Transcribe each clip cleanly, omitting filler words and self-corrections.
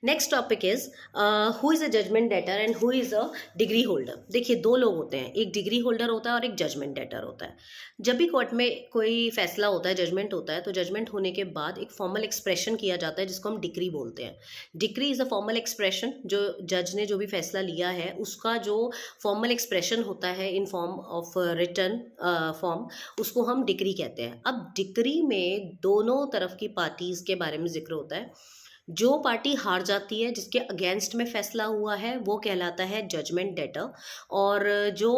Next topic is who is a judgment debtor and who is a degree holder. देखिए, दो लोग होते हैं, एक डिग्री होल्डर होता है और एक जजमेंट डेटर होता है। जब भी कोर्ट में कोई फैसला होता है, जजमेंट होता है, तो जजमेंट होने के बाद एक फॉर्मल एक्सप्रेशन किया जाता है जिसको हम डिक्री बोलते हैं। Decree is a formal expression, जो जज ने जो भी फैसला लिया है उसका जो फॉर्मल एक्सप्रेशन होता है in form of return form, उसको हम डिक्री कहते हैं। अब डिक्री में दोनों तरफ की पार्टीज के बारे में जिक्र होता है। जो पार्टी हार जाती है, जिसके अगेंस्ट में फैसला हुआ है, वो कहलाता है जजमेंट डेटर। और जो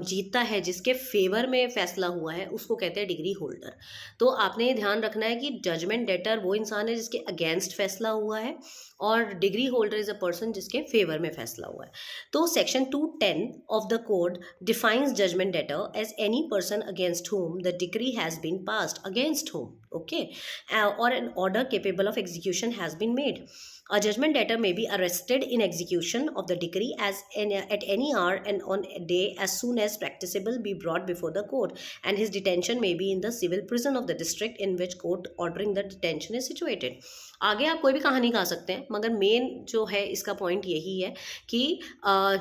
जीतता है, जिसके फेवर में फैसला हुआ है, उसको कहते हैं डिग्री होल्डर। तो आपने ये ध्यान रखना है कि जजमेंट डेटर वो इंसान है जिसके अगेंस्ट फैसला हुआ है, और degree holder is a person जिसके फेवर में फैसला हुआ है। तो section 210 of the code defines judgment debtor as any person against whom the decree has been passed, against whom, okay, or an order capable of execution has been made. A judgment debtor may be arrested in execution of the decree at any hour and on a day as soon as practicable be brought before the court, and his detention may be in the civil prison of the district in which court ordering the detention is situated. आगे आप कोई भी कहानी गा सकते हैं, मगर main जो है इसका पॉइंट यही है कि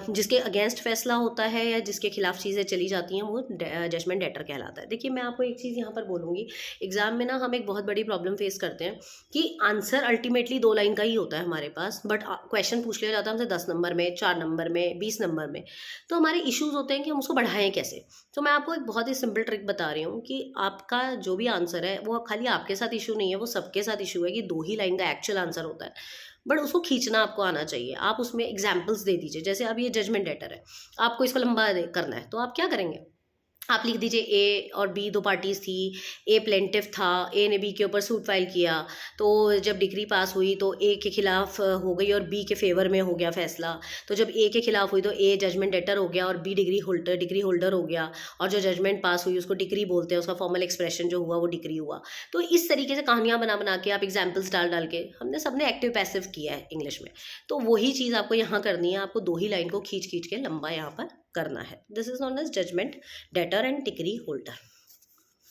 जिसके अगेंस्ट फैसला होता है या जिसके खिलाफ चीज़ें चली जाती हैं, वो जजमेंट डेटर कहलाता है। देखिए, मैं आपको एक चीज़ यहाँ पर बोलूँगी, एग्जाम में ना हम एक बहुत बड़ी प्रॉब्लम फेस करते हैं कि आंसर अल्टीमेटली 2 लाइन का ही होता है हमारे पास, बट क्वेश्चन पूछ लिया जाता है हमसे 10 नंबर में, 4 नंबर में, 20 नंबर में। तो हमारे इश्यूज होते हैं कि हम उसको बढ़ाएं कैसे। तो मैं आपको एक बहुत ही सिंपल ट्रिक बता रही हूँ कि आपका जो भी आंसर है वो खाली आपके साथ इशू नहीं है, वो सबके साथ इशू है कि 2 ही लाइन का एक्चुअल आंसर होता है, बट उसको खींचना आपको आना चाहिए। आप उसमें एग्जाम्पल्स दे दीजिए। जैसे अब ये जजमेंट डेटर है, आपको इसको लंबा करना है, तो आप क्या करेंगे, आप लिख दीजिए ए और बी दो पार्टीज थी। ए प्लेंटिफ था, ए ने बी के ऊपर सूट फाइल किया, तो जब डिक्री पास हुई तो ए के खिलाफ हो गई और बी के फेवर में हो गया फैसला। तो जब ए के खिलाफ हुई तो ए जजमेंट डेटर हो गया और बी डिग्री होल्डर हो गया, और जो जजमेंट पास हुई उसको डिक्री बोलते हैं, उसका फॉर्मल एक्सप्रेशन जो हुआ वो डिक्री हुआ। तो इस तरीके से कहानियां बना बना के, आप एग्जाम्पल्स डाल डाल के, हमने सबने एक्टिव पैसिव किया है इंग्लिश में, तो वही चीज़ आपको यहाँ करनी है। आपको 2 ही लाइन को खींच खींच के लंबा यहाँ पर करना है। This is known as judgment debtor and decree holder.